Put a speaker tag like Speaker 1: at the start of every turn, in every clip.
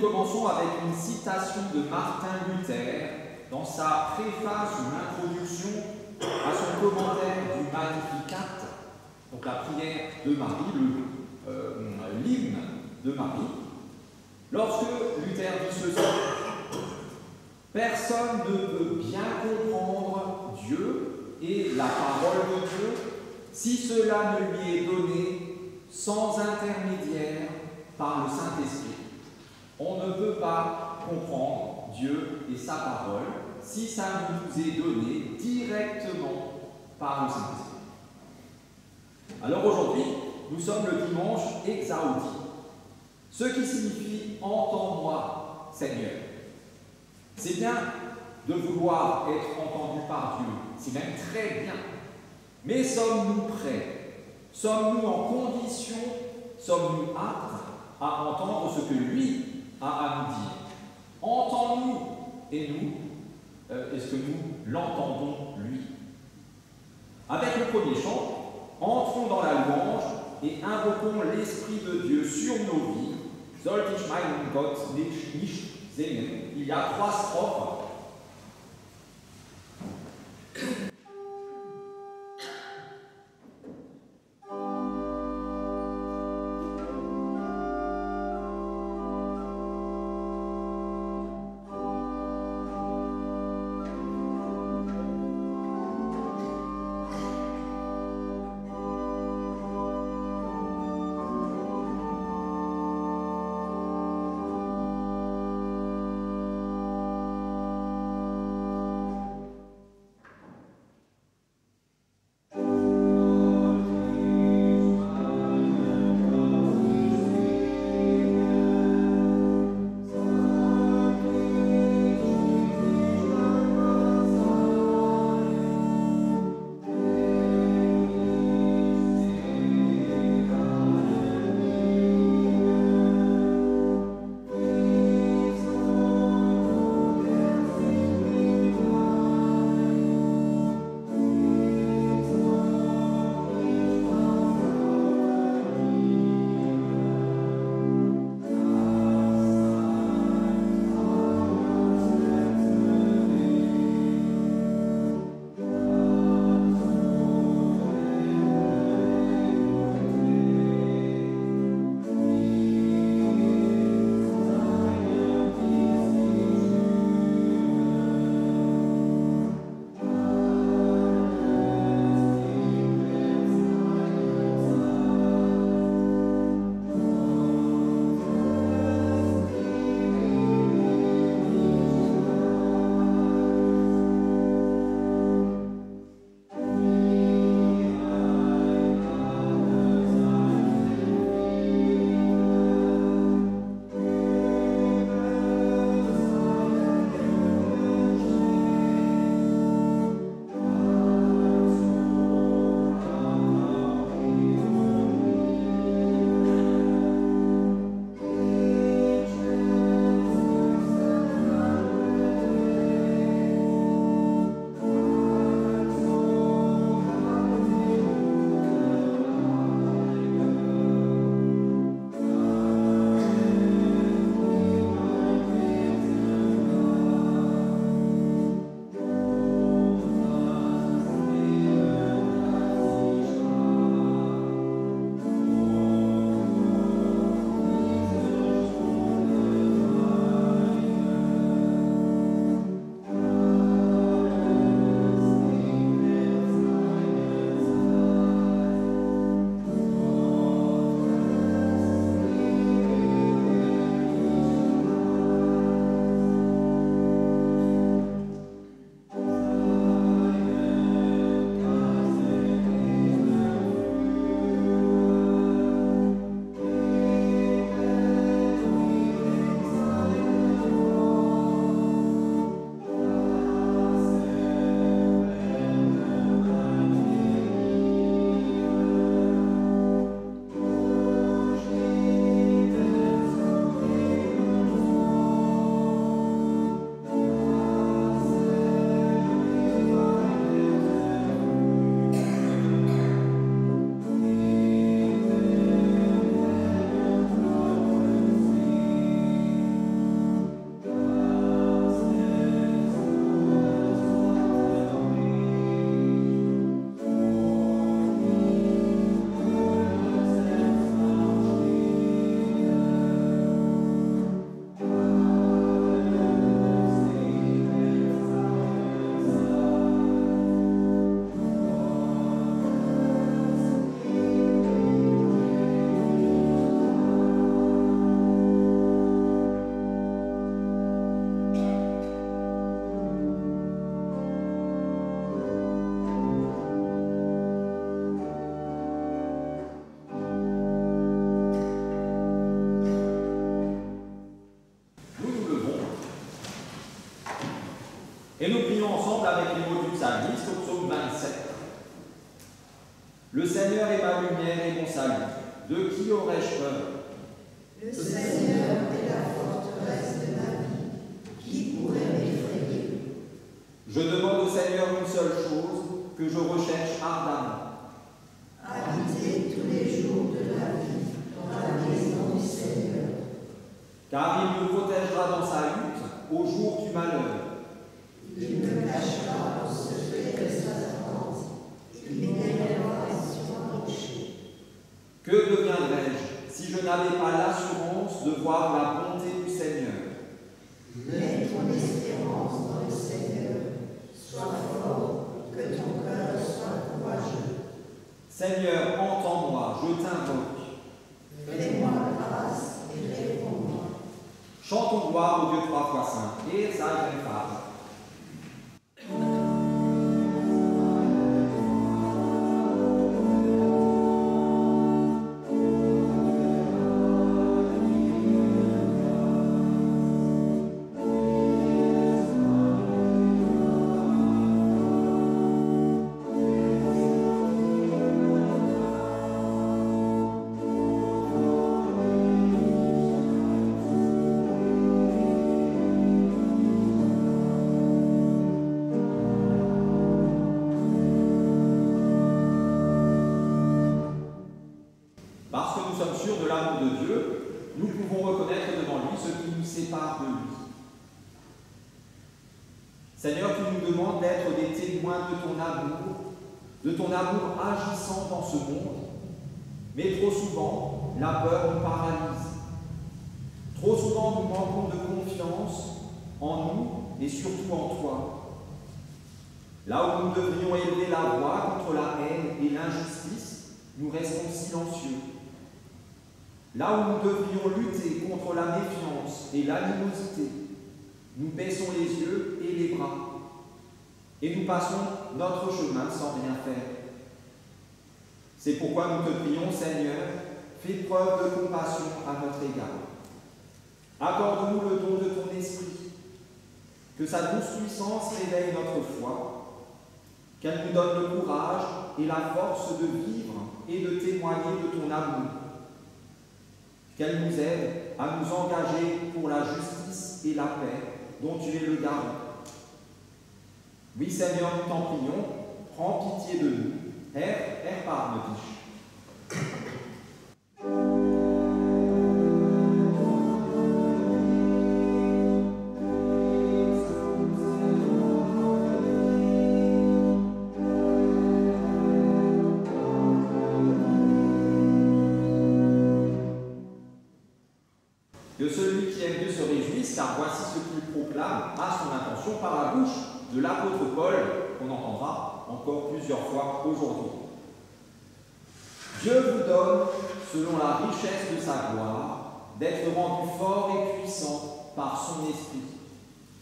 Speaker 1: commençons avec une citation de Martin Luther dans sa préface ou l'introduction à son commentaire du Magnificat, donc la prière de Marie, l'hymne de Marie. Lorsque Luther dit ceci: personne ne peut bien comprendre Dieu et la parole de Dieu si cela ne lui est donné sans intermédiaire par le Saint-Esprit. On ne peut pas comprendre Dieu et sa parole si ça nous est donné directement par le Saint-Esprit. Alors aujourd'hui, nous sommes le dimanche Exaudi, ce qui signifie « Entends-moi, Seigneur ». C'est bien de vouloir être entendu par Dieu, c'est même très bien. Mais sommes-nous prêts? Sommes-nous en condition? Sommes-nous aptes à entendre ce que lui a à nous dire? Entendons-nous et nous, est-ce que nous l'entendons lui? Avec le premier chant, entrons dans la louange et invoquons l'Esprit de Dieu sur nos vies. Sollte ich meinen Gott nicht singen. Il y a 3 strophes. psalmiste au psaume 27. Le Seigneur est ma lumière et mon salut. De qui aurais-je peur?
Speaker 2: Le Seigneur est la forteresse de ma vie. Qui pourrait m'effrayer?
Speaker 1: Je demande au Seigneur une seule chose, que je recherche ardemment.
Speaker 2: Habiter tous les jours de la vie dans la maison du Seigneur.
Speaker 1: Car il me protégera dans sa lutte au jour du malheur.
Speaker 2: Il me cachera au secret de sa tente. Il m'élèvera sur un rocher.
Speaker 1: Que deviendrais-je si je n'avais pas l'assurance de voir la bonté du Seigneur?
Speaker 2: Mets ton espérance dans le Seigneur. Sois fort, que ton cœur soit courageux.
Speaker 1: Seigneur, entends-moi, je t'invoque.
Speaker 2: Fais-moi grâce et réponds-moi.
Speaker 1: Chantons gloire au Dieu 3 fois saint et sa grande femme. Parce que nous sommes sûrs de l'amour de Dieu, nous pouvons reconnaître devant lui ce qui nous sépare de lui. Seigneur, tu nous demandes d'être des témoins de ton amour agissant dans ce monde, mais trop souvent, la peur nous paralyse. Trop souvent, nous manquons de confiance en nous et surtout en toi. Là où nous devrions élever la voix contre la haine et l'injustice, nous restons silencieux. Là où nous devrions lutter contre la méfiance et l'animosité, nous baissons les yeux et les bras, et nous passons notre chemin sans rien faire. C'est pourquoi nous te prions, Seigneur, fais preuve de compassion à notre égard. Accorde-nous le don de ton esprit, que sa douce puissance réveille notre foi, qu'elle nous donne le courage et la force de vivre et de témoigner de ton amour, qu'elle nous aide à nous engager pour la justice et la paix dont tu es le garant. Oui, Seigneur, nous t'en prions, prends pitié de nous, erbarme dich. Que celui qui aime Dieu se réjouisse, car voici ce qu'il proclame à son intention par la bouche de l'apôtre Paul, qu'on entendra encore plusieurs fois aujourd'hui. Dieu vous donne, selon la richesse de sa gloire, d'être rendu fort et puissant par son esprit,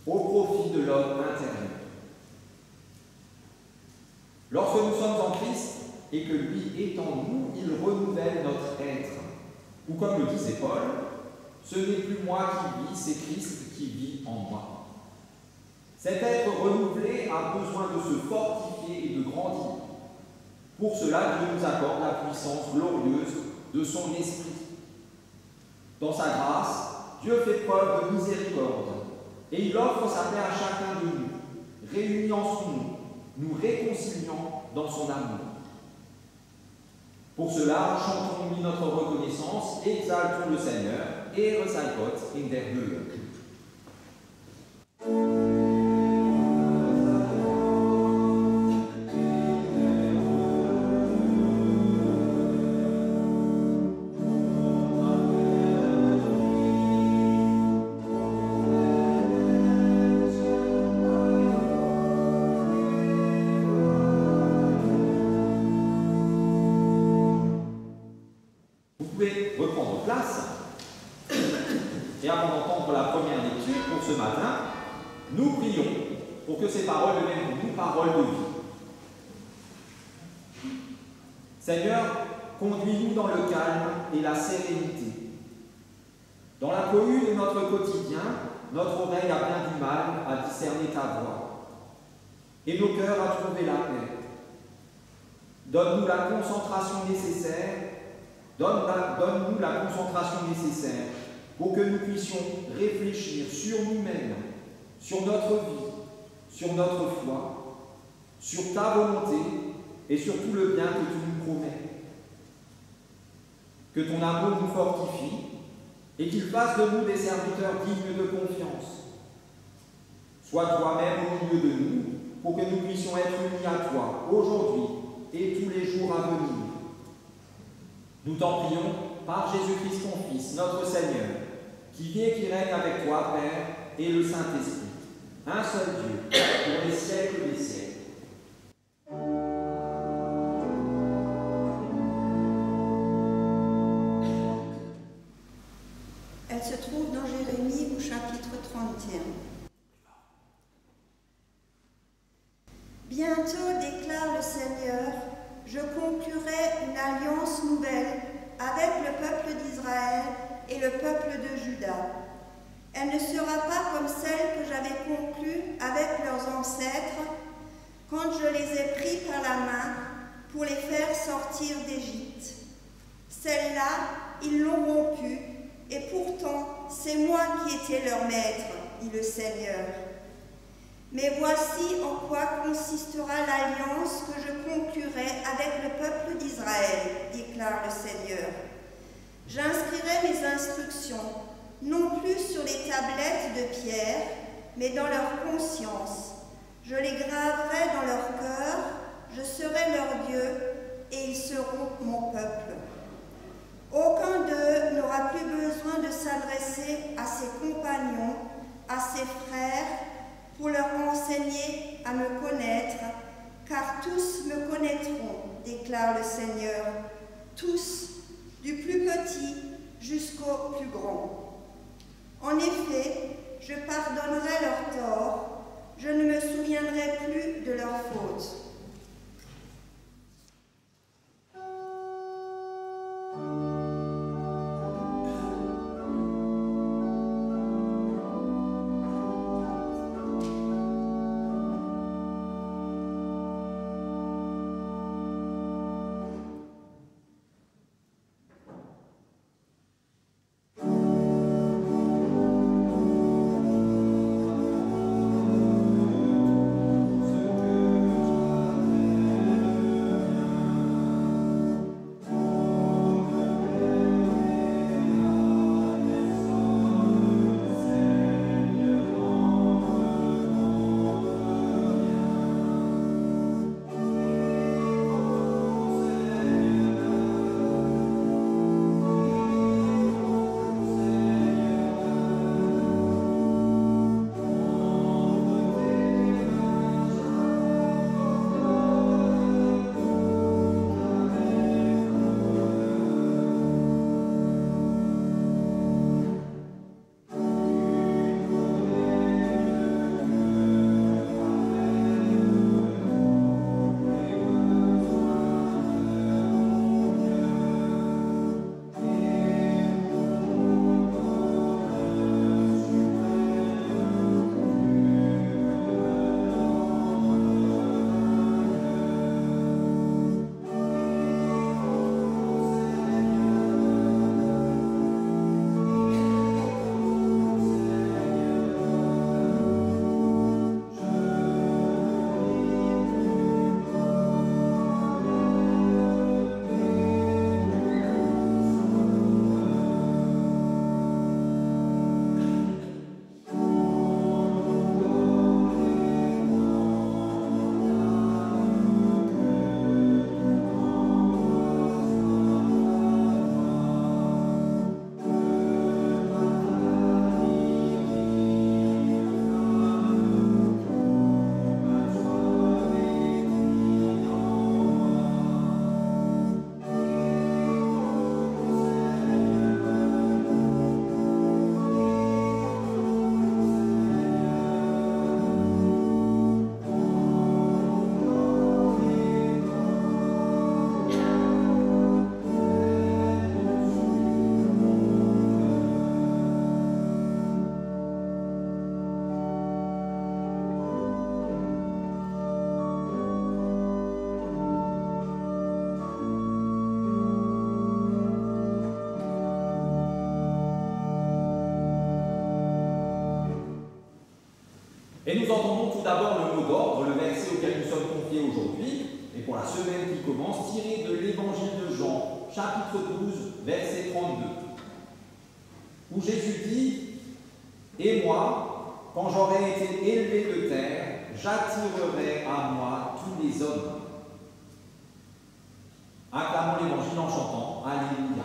Speaker 1: au profit de l'homme intérieur. Lorsque nous sommes en Christ et que lui est en nous, il renouvelle notre être. Ou comme le disait Paul, ce n'est plus moi qui vis, c'est Christ qui vit en moi. Cet être renouvelé a besoin de se fortifier et de grandir. Pour cela, Dieu nous accorde la puissance glorieuse de son esprit. Dans sa grâce, Dieu fait preuve de miséricorde et il offre sa paix à chacun de nous, réunis en son nom, nous réconciliant dans son amour. Pour cela, chantons-lui notre reconnaissance, exaltons le Seigneur, Ehre sei Gott in der Höhe. Vous pouvez reprendre place. Et avant d'entendre la première lecture pour ce matin, nous prions pour que ces paroles deviennent pour nous paroles de vie. Seigneur, conduis-nous dans le calme et la sérénité. Dans la cohue de notre quotidien, notre oreille a bien du mal à discerner ta voix. et nos cœurs à trouver la paix. Donne-nous la concentration nécessaire, donne-nous la concentration nécessaire pour que nous puissions réfléchir sur nous-mêmes, sur notre vie, sur notre foi, sur ta volonté et sur tout le bien que tu nous promets. Que ton amour nous fortifie et qu'il fasse de nous des serviteurs dignes de confiance. Sois toi-même au milieu de nous pour que nous puissions être unis à toi aujourd'hui et tous les jours à venir. Nous t'en prions par Jésus-Christ ton Fils, notre Seigneur, qui vit et qui règne avec toi, Père, et le Saint-Esprit, un seul Dieu, pour les siècles des siècles.
Speaker 2: Elle se trouve dans Jérémie au chapitre 31. Bientôt, déclare le Seigneur, je conclurai une alliance nouvelle avec le peuple d'Israël et le peuple de Juda. Elle ne sera pas comme celle que j'avais conclue avec leurs ancêtres quand je les ai pris par la main pour les faire sortir d'Égypte. Celle-là, ils l'ont rompue, et pourtant c'est moi qui étais leur maître, dit le Seigneur. Mais voici en quoi consistera l'alliance que je conclurai avec le peuple d'Israël, déclare le Seigneur. J'inscrirai mes instructions, non plus sur les tablettes de pierre, mais dans leur conscience. Je les graverai dans leur cœur, je serai leur Dieu, et ils seront mon peuple. Aucun d'eux n'aura plus besoin de s'adresser à ses compagnons, à ses frères, pour leur enseigner à me connaître, car tous me connaîtront, déclare le Seigneur, tous, du plus petit jusqu'au plus grand. En effet, je pardonnerai leurs torts, je ne me souviendrai plus de leurs fautes.
Speaker 1: Et nous entendons tout d'abord le mot d'ordre, le verset auquel nous sommes confiés aujourd'hui, et pour la semaine qui commence, tiré de l'Évangile de Jean, chapitre 12, verset 32, où Jésus dit « Et moi, quand j'aurai été élevé de terre, j'attirerai à moi tous les hommes. » Acclamons l'Évangile en chantant « Alléluia ».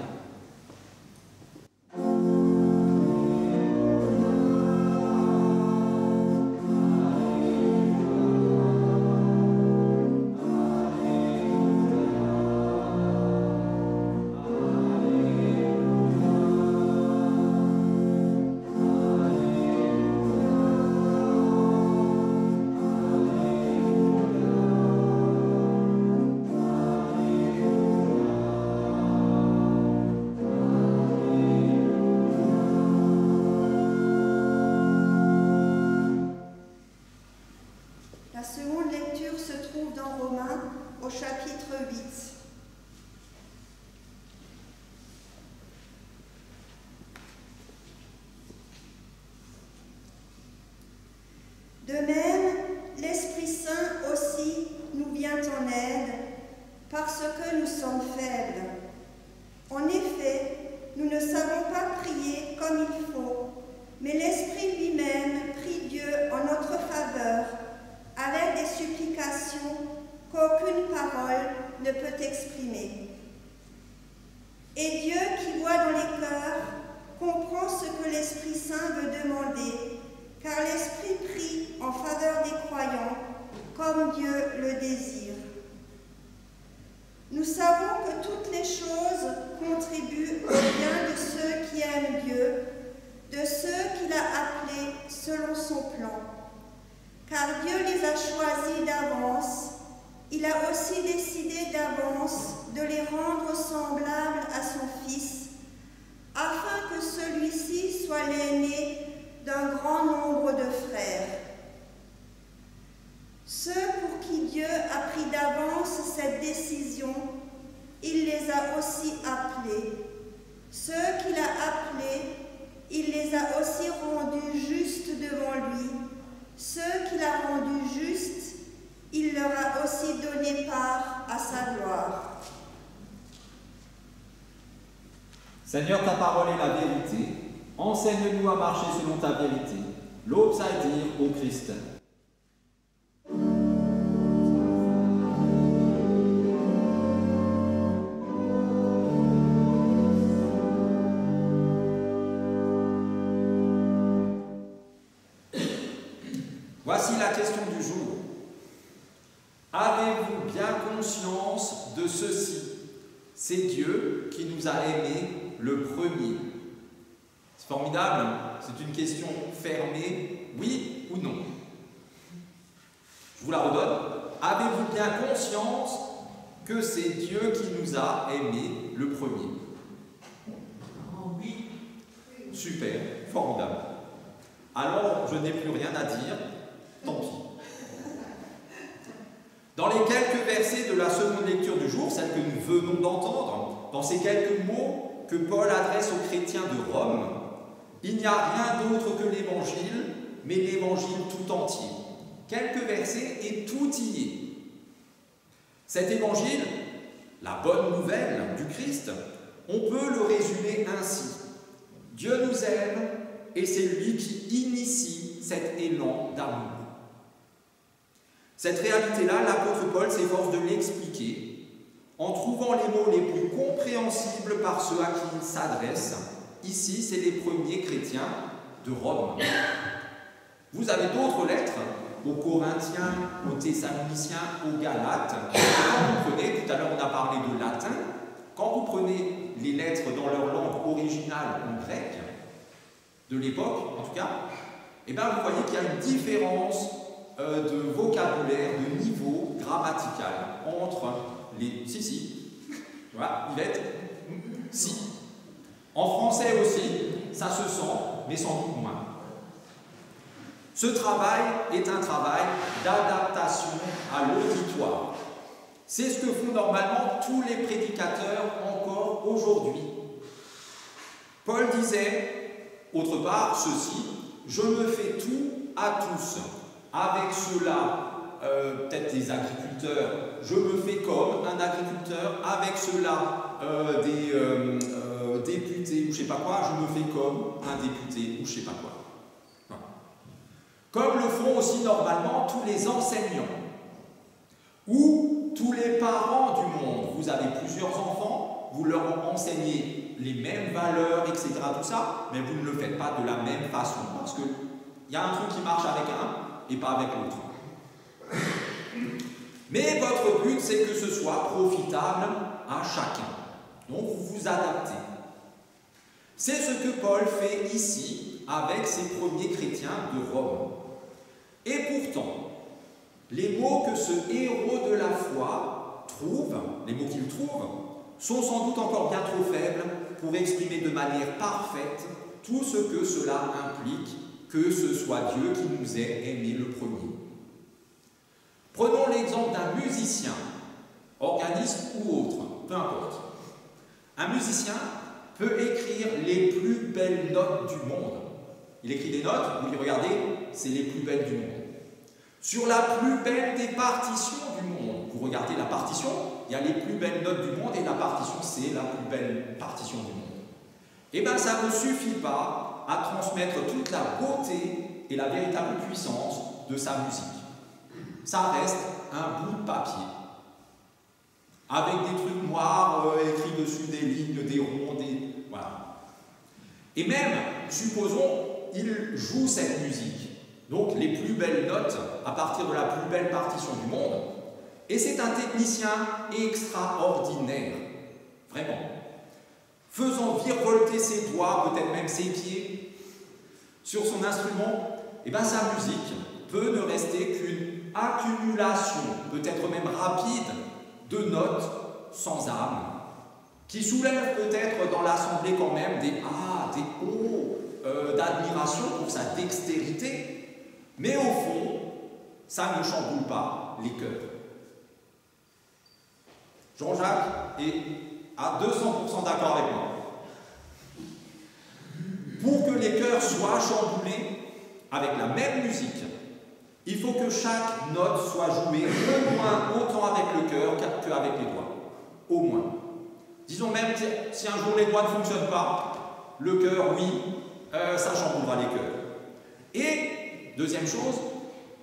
Speaker 2: La seconde lecture se trouve dans Romains au chapitre 8. De même, l'Esprit Saint aussi nous vient en aide parce que nous sommes faibles. En effet, nous ne savons pas prier comme il faut, mais l'Esprit lui-même prie Dieu en notre faveur, avec des supplications qu'aucune parole ne peut exprimer. Et Dieu, qui voit dans les cœurs, comprend ce que l'Esprit Saint veut demander, car l'Esprit prie en faveur des croyants, comme Dieu le désire. Nous savons que toutes les choses contribuent au bien de ceux qui aiment Dieu, de ceux qu'il a appelés selon son plan. Car Dieu les a choisis d'avance, il a aussi décidé d'avance de les rendre semblables à son Fils, afin que celui-ci soit l'aîné d'un grand nombre de frères. Ceux pour qui Dieu a pris d'avance cette décision, il les a aussi appelés. Ceux qu'il a appelés, il les a aussi rendus justes devant lui. Ceux qu'il a rendus justes, il leur a aussi donné part à sa gloire.
Speaker 1: Seigneur, ta parole est la vérité. Enseigne-nous à marcher selon ta vérité. L'autre à dire au Christ. Voici la question du jour. Avez-vous bien conscience de ceci? C'est Dieu qui nous a aimés le premier. C'est formidable, c'est une question fermée, oui ou non? Je vous la redonne. Avez-vous bien conscience que c'est Dieu qui nous a aimés le premier? Oui. Super, formidable. Alors, je n'ai plus rien à dire. Tant pis. Dans les quelques versets de la seconde lecture du jour, celle que nous venons d'entendre, dans ces quelques mots que Paul adresse aux chrétiens de Rome, il n'y a rien d'autre que l'Évangile, mais l'Évangile tout entier. Quelques versets et tout y est. Cet Évangile, la bonne nouvelle du Christ, on peut le résumer ainsi. Dieu nous aime et c'est lui qui initie cet élan d'amour. Cette réalité-là, l'apôtre Paul s'efforce de l'expliquer en trouvant les mots les plus compréhensibles par ceux à qui il s'adresse. Ici, c'est les premiers chrétiens de Rome. Vous avez d'autres lettres aux Corinthiens, aux Thessaloniciens, aux Galates. Quand vous prenez, tout à l'heure on a parlé de latin, quand vous prenez les lettres dans leur langue originale en grec, de l'époque en tout cas, eh bien vous voyez qu'il y a une différence de vocabulaire, de niveau grammatical entre les... Si, voilà, Yvette, si. En français aussi, ça se sent, mais sans doute moins. Ce travail est un travail d'adaptation à l'auditoire. C'est ce que font normalement tous les prédicateurs encore aujourd'hui. Paul disait, autre part, ceci, « Je me fais tout à tous, avec ceux-là, peut-être des agriculteurs, je me fais comme un agriculteur, avec ceux-là, des députés ou je sais pas quoi, je me fais comme un député ou je sais pas quoi. Voilà. Comme le font aussi normalement tous les enseignants ou tous les parents du monde. Vous avez plusieurs enfants, vous leur enseignez les mêmes valeurs, etc., tout ça, mais vous ne le faites pas de la même façon, parce qu'il y a un truc qui marche avec un et pas avec l'autre. Mais votre but, c'est que ce soit profitable à chacun. Donc vous vous adaptez. C'est ce que Paul fait ici avec ses premiers chrétiens de Rome. Et pourtant, les mots que ce héros de la foi trouve, les mots qu'il trouve, sont sans doute encore bien trop faibles pour exprimer de manière parfaite tout ce que cela implique, que ce soit Dieu qui nous ait aimés le premier. Prenons l'exemple d'un musicien, organisme ou autre, peu importe. Un musicien peut écrire les plus belles notes du monde. Il écrit des notes, vous les regardez, c'est les plus belles du monde. Sur la plus belle des partitions du monde, vous regardez la partition, il y a les plus belles notes du monde et la partition, c'est la plus belle partition du monde. Eh bien, ça ne suffit pas à transmettre toute la beauté et la véritable puissance de sa musique. Ça reste un bout de papier, avec des trucs noirs écrits dessus, des lignes, des ronds, voilà. Et même, supposons, il joue cette musique, donc les plus belles notes à partir de la plus belle partition du monde, et c'est un technicien extraordinaire, vraiment, faisant virevolter ses doigts, peut-être même ses pieds, sur son instrument, et bien sa musique peut ne rester qu'une accumulation, peut-être même rapide, de notes sans âme, qui soulèvent peut-être dans l'assemblée quand même des oh d'admiration pour sa dextérité, mais au fond, ça ne chamboule pas les cœurs. Jean-Jacques est à 200% d'accord avec moi. Pour que les cœurs soient chamboulés avec la même musique, il faut que chaque note soit jouée au moins autant avec le cœur qu'avec les doigts. Au moins. Disons même si un jour les doigts ne fonctionnent pas, le cœur, oui, ça chamboulera les cœurs. Et, deuxième chose,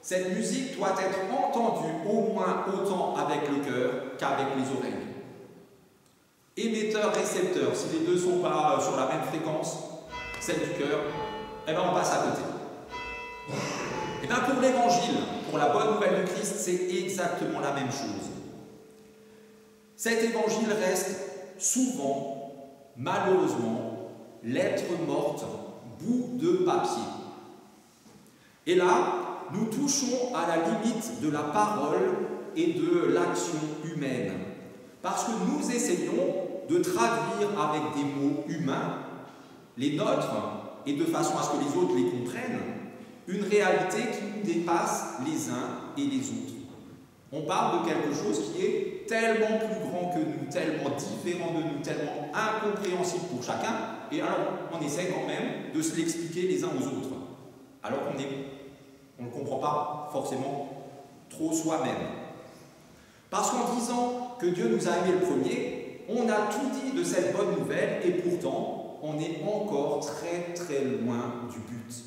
Speaker 1: cette musique doit être entendue au moins autant avec le cœur qu'avec les oreilles. Émetteur, récepteur, si les deux ne sont pas sur la même fréquence, celle du cœur, eh bien on passe à côté. Et bien pour l'évangile, pour la bonne nouvelle de Christ, c'est exactement la même chose. Cet évangile reste souvent, malheureusement, lettre morte, bout de papier. Et là, nous touchons à la limite de la parole et de l'action humaine. Parce que nous essayons de traduire avec des mots humains les nôtres, et de façon à ce que les autres les comprennent, une réalité qui nous dépasse les uns et les autres. On parle de quelque chose qui est tellement plus grand que nous, tellement différent de nous, tellement incompréhensible pour chacun, et alors on essaie quand même de se l'expliquer les uns aux autres, alors qu'on ne le comprend pas forcément trop soi-même. Parce qu'en disant que Dieu nous a aimés le premier, on a tout dit de cette bonne nouvelle, et pourtant on est encore très très loin du but.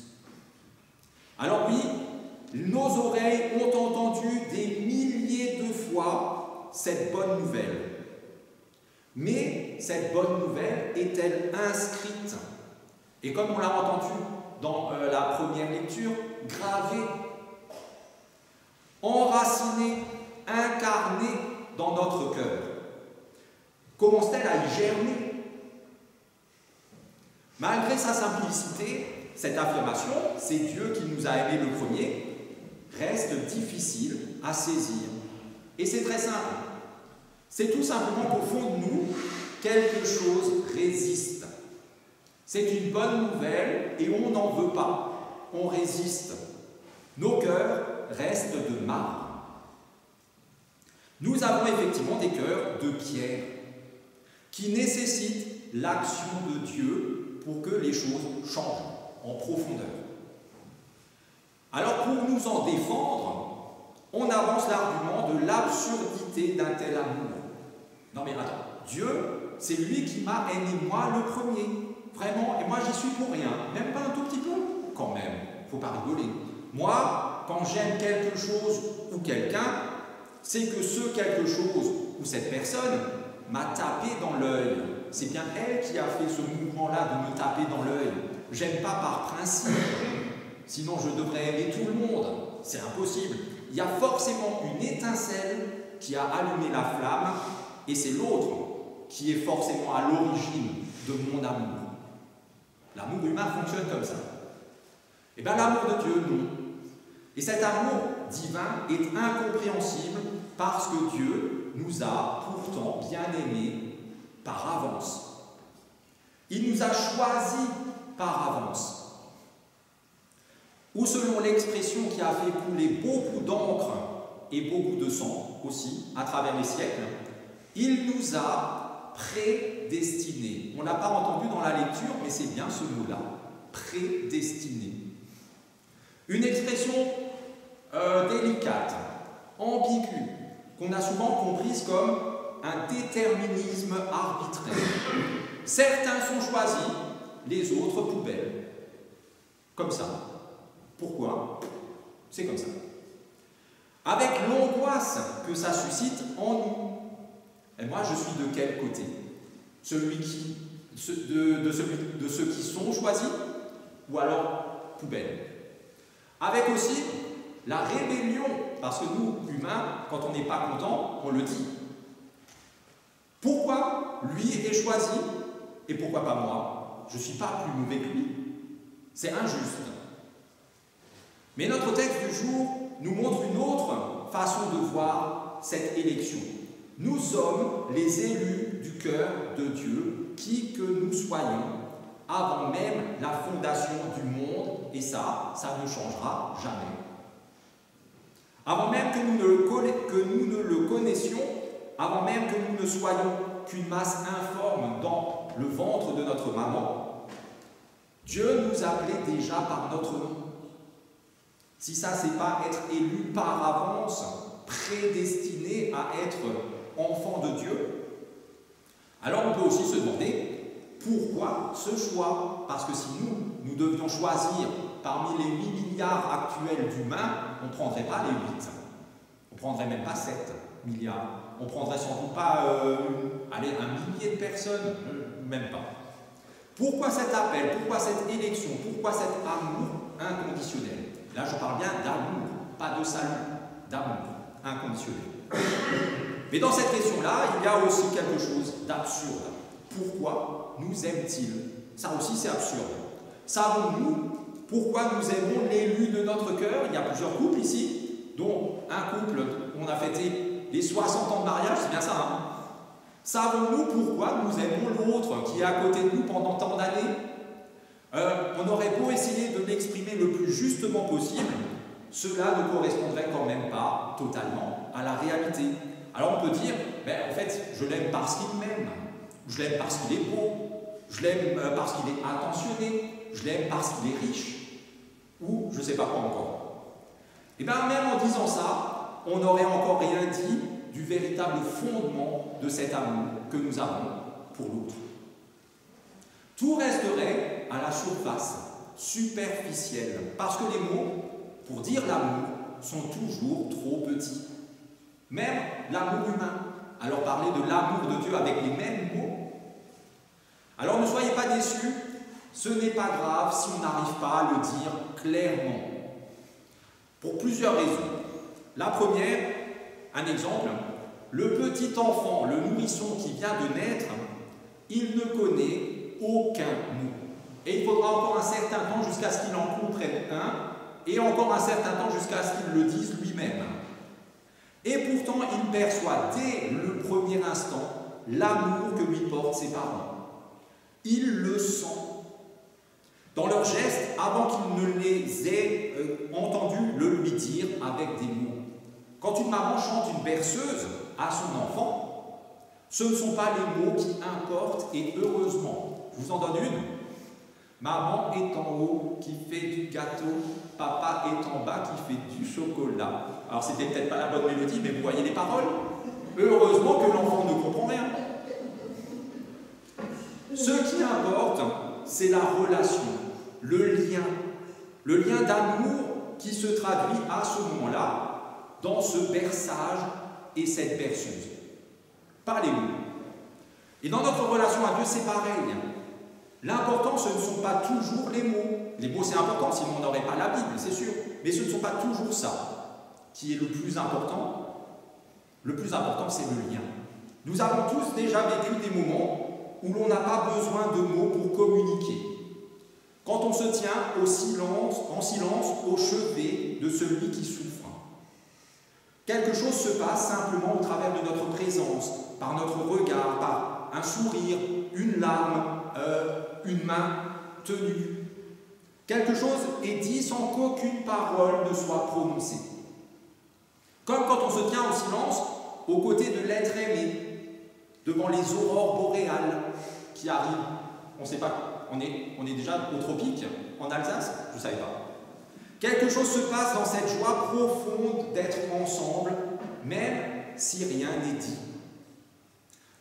Speaker 1: Alors oui, nos oreilles ont entendu des milliers de fois cette bonne nouvelle. Mais cette bonne nouvelle est-elle inscrite? Et comme on l'a entendu dans la première lecture, gravée, enracinée, incarnée dans notre cœur. Commence-t-elle à y germer? Malgré sa simplicité, cette affirmation, c'est Dieu qui nous a aimés le premier, reste difficile à saisir. Et c'est très simple. C'est tout simplement qu'au fond de nous, quelque chose résiste. C'est une bonne nouvelle et on n'en veut pas. On résiste. Nos cœurs restent de marbre. Nous avons effectivement des cœurs de pierre qui nécessitent l'action de Dieu pour que les choses changent en profondeur. Alors pour nous en défendre, on avance l'argument de l'absurdité d'un tel amour. Non mais attends, Dieu, c'est lui qui m'a aimé moi le premier. Vraiment, et moi j'y suis pour rien, même pas un tout petit peu. Quand même, faut pas rigoler. Moi, quand j'aime quelque chose ou quelqu'un, c'est que ce quelque chose ou cette personne m'a tapé dans l'œil. C'est bien elle qui a fait ce mouvement-là de me taper dans l'œil. J'aime pas par principe, sinon je devrais aimer tout le monde. C'est impossible. Il y a forcément une étincelle qui a allumé la flamme, et c'est l'autre qui est forcément à l'origine de mon amour. L'amour humain fonctionne comme ça. Et bien l'amour de Dieu, non. Et cet amour divin est incompréhensible parce que Dieu nous a pourtant bien aimés par avance. Il nous a choisis par avance. Ou selon l'expression qui a fait couler beaucoup d'encre et beaucoup de sang aussi à travers les siècles, il nous a prédestinés. On ne l'a pas entendu dans la lecture, mais c'est bien ce mot-là, prédestinés. Une expression délicate, ambiguë, qu'on a souvent comprise comme un déterminisme arbitraire. Certains sont choisis, les autres poubelles. Comme ça. Pourquoi? C'est comme ça. Avec l'angoisse que ça suscite en nous. Et moi, je suis de quel côté? De ceux qui sont choisis, ou alors poubelle? Avec aussi la rébellion, parce que nous, humains, quand on n'est pas content, on le dit. Pourquoi lui est choisi et pourquoi pas moi? Je ne suis pas plus mauvais que lui. C'est injuste. Mais notre texte du jour nous montre une autre façon de voir cette élection. Nous sommes les élus du cœur de Dieu, qui que nous soyons, avant même la fondation du monde, et ça ne changera jamais. Avant même que nous ne le connaissions, avant même que nous ne soyons qu'une masse informe dans le ventre de notre maman, Dieu nous appelait déjà par notre nom. Si ça, c'est pas être élu par avance, prédestiné à être enfant de Dieu, alors on peut aussi se demander pourquoi ce choix? Parce que si nous devions choisir parmi les 8 milliards actuels d'humains, on ne prendrait pas les 8. On ne prendrait même pas 7 milliards. On ne prendrait sans doute pas un millier de personnes, même pas. Pourquoi cet appel? Pourquoi cette élection? Pourquoi cet amour inconditionnel? Là, je parle bien d'amour, pas de salut, d'amour inconditionnel. Mais dans cette question-là, il y a aussi quelque chose d'absurde. Pourquoi nous aime-t-il? Ça aussi, c'est absurde. Savons-nous pourquoi nous aimons l'élu de notre cœur? Il y a plusieurs couples ici, dont un couple, on a fêté les 60 ans de mariage, c'est bien ça, hein? Savons-nous pourquoi nous aimons l'autre qui est à côté de nous pendant tant d'années? On aurait beau essayer de l'exprimer le plus justement possible, cela ne correspondrait quand même pas totalement à la réalité. Alors on peut dire, en fait, je l'aime parce qu'il m'aime, je l'aime parce qu'il est beau, je l'aime parce qu'il est attentionné, je l'aime parce qu'il est riche, ou je ne sais pas quoi encore. Et bien même en disant ça, on n'aurait encore rien dit du véritable fondement de cet amour que nous avons pour l'autre. Tout resterait à la surface, superficielle, parce que les mots, pour dire l'amour, sont toujours trop petits. Même l'amour humain. Alors parler de l'amour de Dieu avec les mêmes mots. Alors ne soyez pas déçus, ce n'est pas grave si on n'arrive pas à le dire clairement. Pour plusieurs raisons. La première, un exemple, le petit enfant, le nourrisson qui vient de naître, il ne connaît aucun mot. Et il faudra encore un certain temps jusqu'à ce qu'il en comprenne un, et encore un certain temps jusqu'à ce qu'il le dise lui-même. Et pourtant, il perçoit dès le premier instant l'amour que lui portent ses parents. Il le sent. Dans leurs gestes, avant qu'il ne les ait entendus le lui dire avec des mots. Quand une maman chante une berceuse à son enfant, ce ne sont pas les mots qui importent, et heureusement. Je vous en donne une. Maman est en haut qui fait du gâteau, Papa est en bas qui fait du chocolat. Alors c'était peut-être pas la bonne mélodie, mais vous voyez les paroles. Heureusement que l'enfant ne comprend rien. Ce qui importe, c'est la relation, le lien d'amour qui se traduit à ce moment-là dans ce berçage et cette berceuse. Par les mots. Et dans notre relation à Dieu, c'est pareil. L'important, ce ne sont pas toujours les mots. Les mots, c'est important, sinon on n'aurait pas la Bible, c'est sûr. Mais ce ne sont pas toujours ça qui est le plus important. Le plus important, c'est le lien. Nous avons tous déjà vécu des moments où l'on n'a pas besoin de mots pour communiquer. Quand on se tient en silence au chevet de celui qui souffre. Quelque chose se passe simplement au travers de notre présence, par notre regard, par un sourire, une larme, une main tenue. Quelque chose est dit sans qu'aucune parole ne soit prononcée. Comme quand on se tient en silence aux côtés de l'être aimé, devant les aurores boréales qui arrivent. On ne sait pas, on est déjà au tropique, en Alsace, je ne savais pas. Quelque chose se passe dans cette joie profonde d'être ensemble, même si rien n'est dit.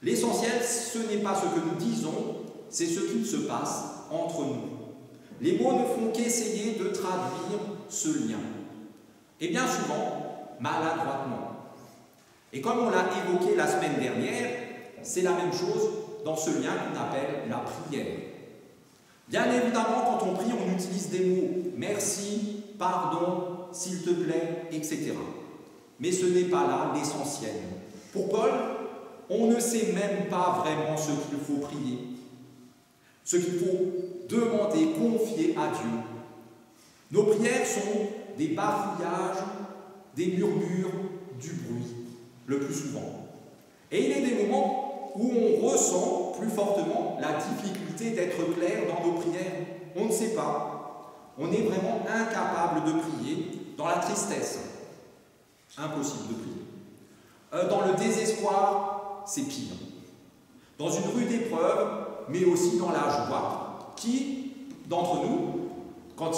Speaker 1: L'essentiel, ce n'est pas ce que nous disons, c'est ce qu'il se passe entre nous. Les mots ne font qu'essayer de traduire ce lien. Et bien souvent, maladroitement. Et comme on l'a évoqué la semaine dernière, c'est la même chose dans ce lien qu'on appelle la prière. Bien évidemment, quand on prie, on utilise des mots « merci »,« pardon »,« s'il te plaît », etc. Mais ce n'est pas là l'essentiel. Pour Paul, on ne sait même pas vraiment ce qu'il faut prier, ce qu'il faut demander, confier à Dieu. Nos prières sont des bafouillages, des murmures, du bruit, le plus souvent. Et il y a des moments où on ressent plus fortement la difficulté d'être clair dans nos prières. On ne sait pas. On est vraiment incapable de prier dans la tristesse. Impossible de prier. Dans le désespoir, c'est pire. Dans une rude épreuve, mais aussi dans la joie. Qui d'entre nous, quand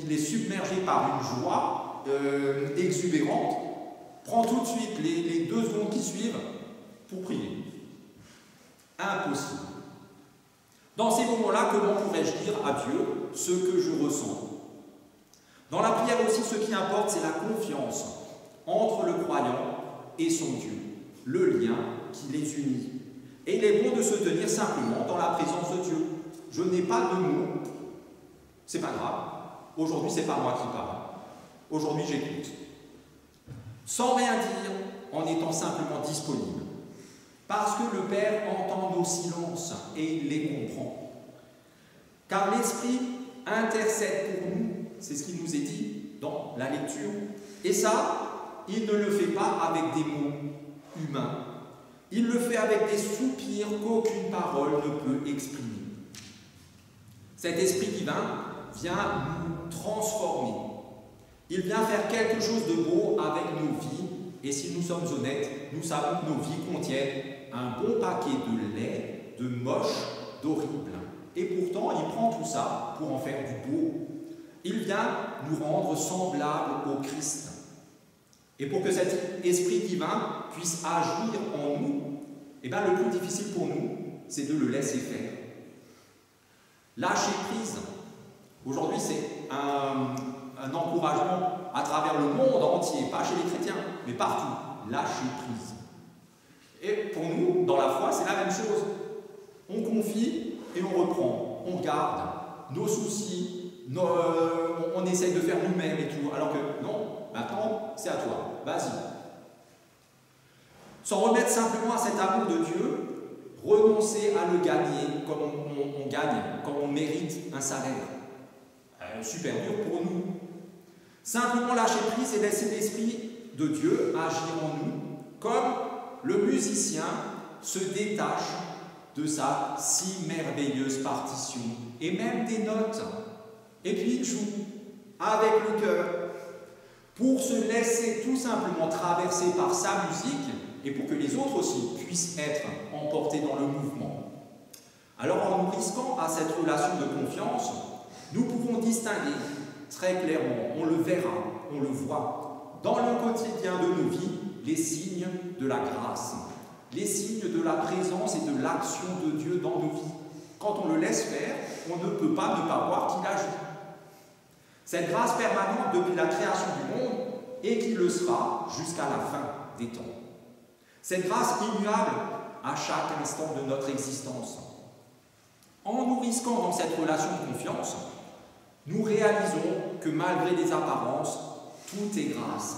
Speaker 1: il est submergé par une joie exubérante, prend tout de suite les 2 secondes qui suivent pour prier? Impossible. Dans ces moments-là, comment pourrais-je dire à Dieu ce que je ressens? Dans la prière aussi, ce qui importe, c'est la confiance entre le croyant et son Dieu, le lien qui les unit. Et il est bon de se tenir simplement dans la présence de Dieu. Je n'ai pas de mots, c'est pas grave. Aujourd'hui, c'est pas moi qui parle. Aujourd'hui, j'écoute. Sans rien dire, en étant simplement disponible. Parce que le Père entend nos silences et il les comprend. Car l'Esprit intercède pour nous, c'est ce qui nous est dit dans la lecture. Et ça, il ne le fait pas avec des mots humains. Il le fait avec des soupirs qu'aucune parole ne peut exprimer. Cet Esprit divin vient nous transformer. Il vient faire quelque chose de beau avec nos vies. Et si nous sommes honnêtes, nous savons que nos vies contiennent un bon paquet de laid, de moche, d'horrible. Et pourtant, il prend tout ça pour en faire du beau. Il vient nous rendre semblables au Christ. Et pour que cet Esprit divin puisse agir en nous, eh bien, le plus difficile pour nous, c'est de le laisser faire. Lâcher prise. Aujourd'hui, c'est un encouragement à travers le monde entier, pas chez les chrétiens, mais partout. Lâcher prise. Et pour nous, dans la foi, c'est la même chose. On confie et on reprend. On garde nos soucis, on essaye de faire nous-mêmes et tout. Alors que non, maintenant, c'est à toi. Vas-y. S'en remettre simplement à cet amour de Dieu, renoncer à le gagner comme on gagne, comme on mérite un salaire. Super dur pour nous. Simplement lâcher prise et laisser l'Esprit de Dieu agir en nous, comme le musicien se détache de sa si merveilleuse partition, et même des notes, et puis il joue avec le cœur, pour se laisser tout simplement traverser par sa musique, et pour que les autres aussi puissent être emportés dans le mouvement. Alors en nous risquant à cette relation de confiance, nous pouvons distinguer très clairement, on le verra, on le voit, dans le quotidien de nos vies, les signes de la grâce, les signes de la présence et de l'action de Dieu dans nos vies. Quand on le laisse faire, on ne peut pas ne pas voir qu'il agit. Cette grâce permanente depuis la création du monde et qui le sera jusqu'à la fin des temps. Cette grâce immuable à chaque instant de notre existence. En nous risquant dans cette relation de confiance, nous réalisons que malgré les apparences, tout est grâce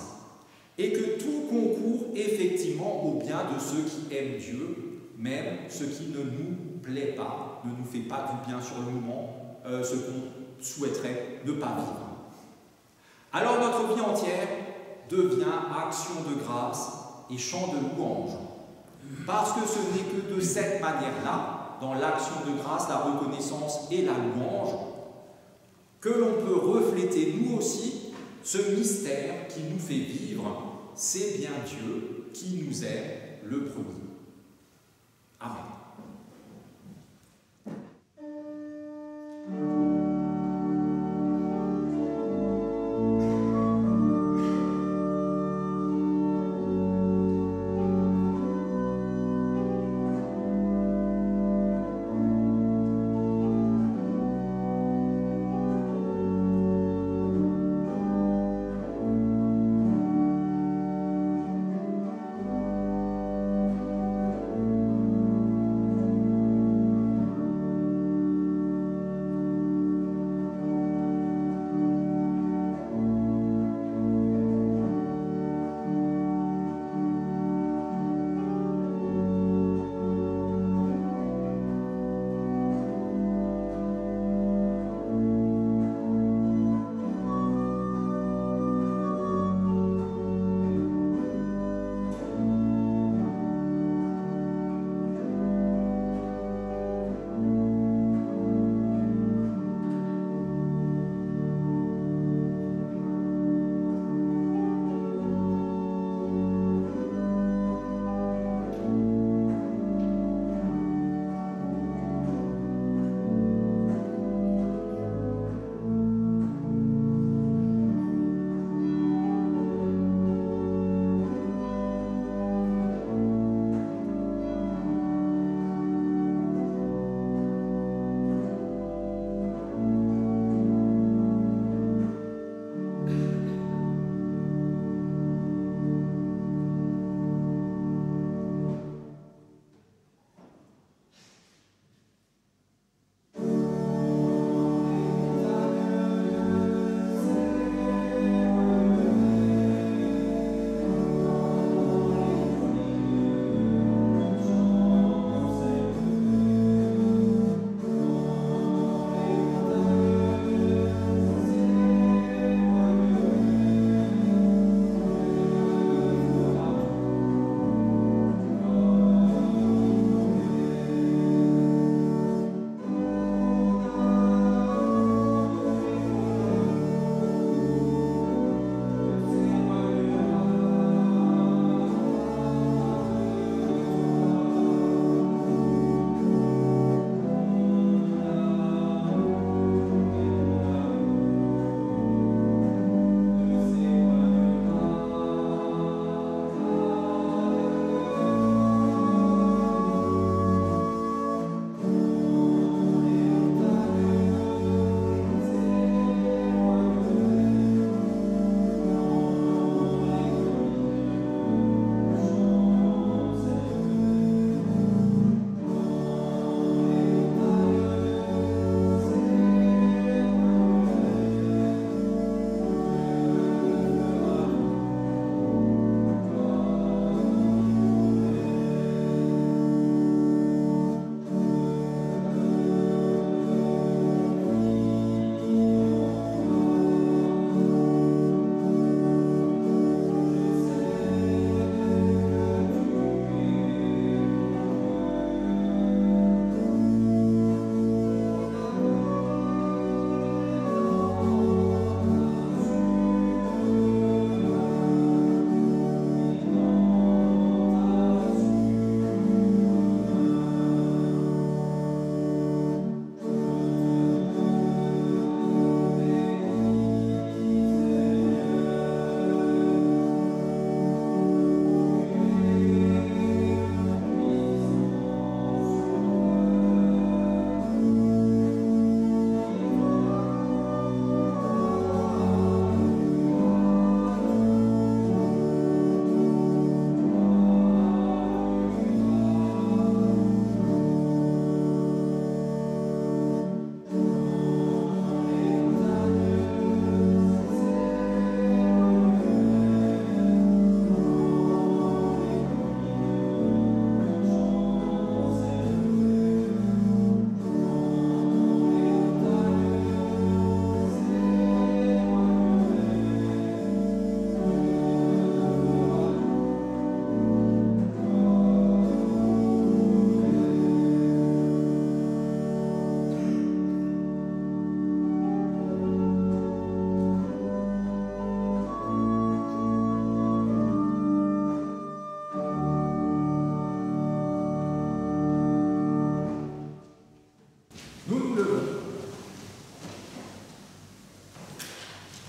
Speaker 1: et que tout concourt effectivement au bien de ceux qui aiment Dieu, même ce qui ne nous plaît pas, ne nous fait pas du bien sur le moment, ce qu'on souhaiterait ne pas vivre. Alors notre vie entière devient action de grâce et chant de louange, parce que ce n'est que de cette manière-là, dans l'action de grâce, la reconnaissance et la louange, que l'on peut refléter nous aussi ce mystère qui nous fait vivre, c'est bien Dieu qui nous est le premier. Amen.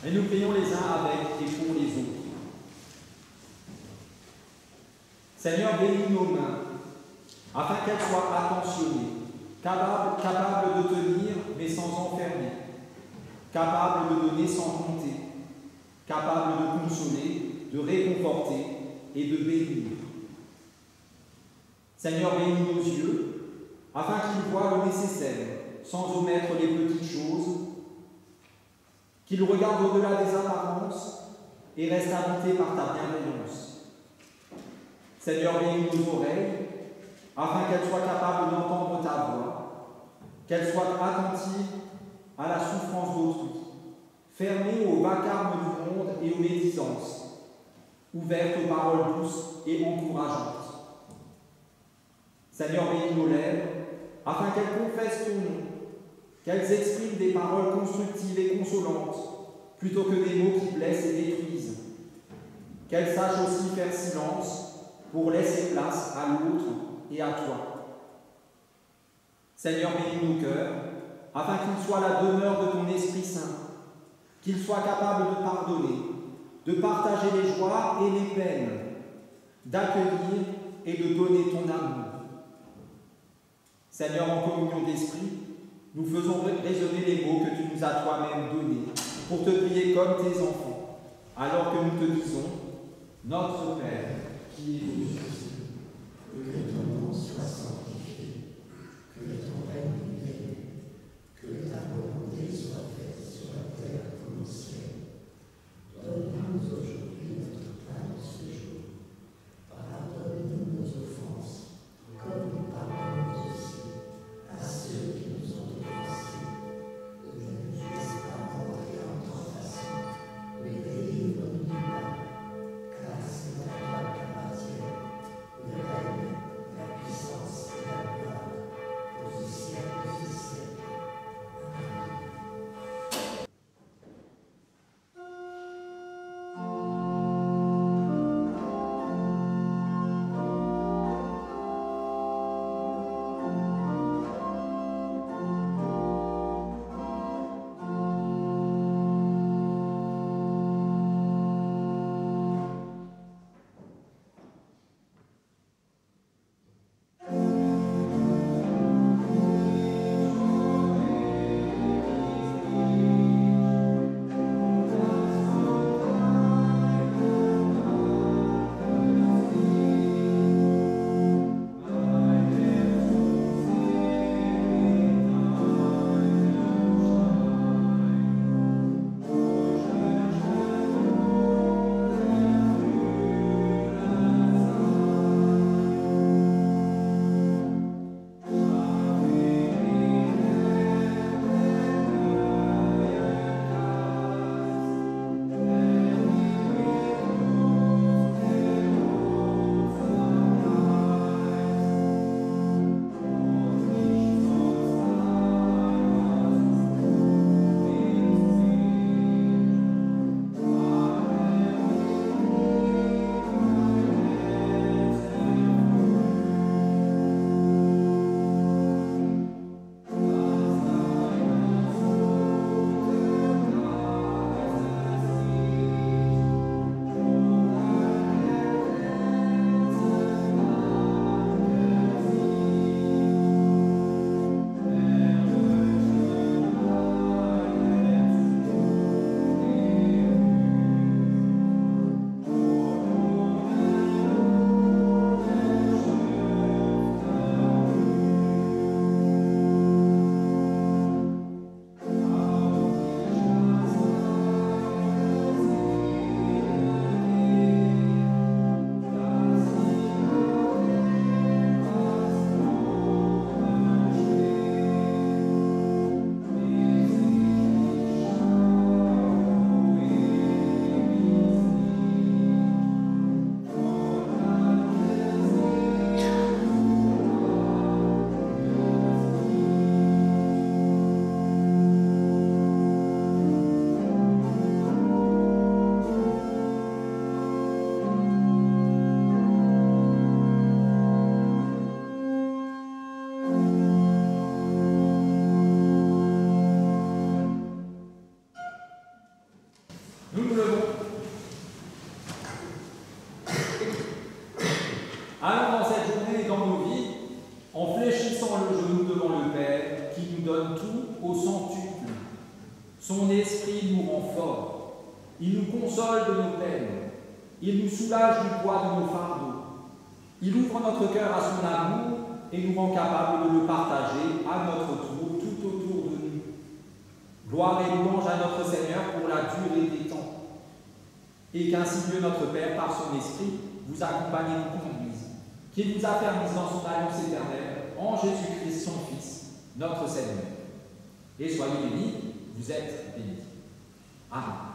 Speaker 1: Et nous prions les uns avec et pour les autres. Seigneur, bénis nos mains, afin qu'elles soient attentionnées, capables de tenir, mais sans enfermer, capables de donner sans compter, capables de consoler, de réconforter et de bénir. Seigneur, bénis nos yeux, afin qu'ils voient le nécessaire, sans omettre les petites choses, qu'ils regardent au-delà des apparences et restent habités par ta bienveillance. Seigneur, bénis nos oreilles, afin qu'elles soient capables d'entendre ta voix, qu'elles soient attentives à la souffrance d'autrui, fermées au vacarme du monde et aux médisances, ouvertes aux paroles douces et encourageantes. Seigneur, bénis nos lèvres, afin qu'elles confessent ton nom, qu'elles expriment des paroles constructives et consolantes, plutôt que des mots qui blessent et détruisent. Qu'elles sachent aussi faire silence pour laisser place à l'autre et à toi. Seigneur, bénis nos cœurs, afin qu'ils soient la demeure de ton Esprit Saint, qu'ils soient capables de pardonner, de partager les joies et les peines, d'accueillir et de donner ton amour. Seigneur, en communion d'esprit, nous faisons résonner les mots que tu nous as toi-même donnés pour te prier comme tes enfants, alors que nous te disons, notre Père, qui est aux cieux, que ton nom soit sanctifié, que ton règne vienne, que ta volonté soit faite sur la terre comme au ciel. Donne-nous aujourd'hui notre pain de ce jour. Pardonne-nous nos offenses, comme nous pardonnons aussi à ceux qui nous ont offensés. Ne nous laisse pas entrer en tentation, mais délivre-nous du mal, car c'est à toi qu'appartient le règne, la puissance et la Nous nous levons. Allons dans cette journée et dans nos vies, en fléchissant le genou devant le Père, qui nous donne tout au centuple. Son esprit nous rend forts. Il nous console de nos peines. Il nous soulage du poids de nos fardeaux. Il ouvre notre cœur à son amour et nous rend capables de le partager à notre tour, tout autour de nous. Gloire et louange à notre Seigneur pour la durée des temps. Et qu'ainsi Dieu notre Père, par son Esprit, vous accompagne et vous conduise, qu'il vous affermisse dans son alliance éternelle, en Jésus-Christ, son Fils, notre Seigneur. Et soyez bénis, vous êtes bénis. Amen.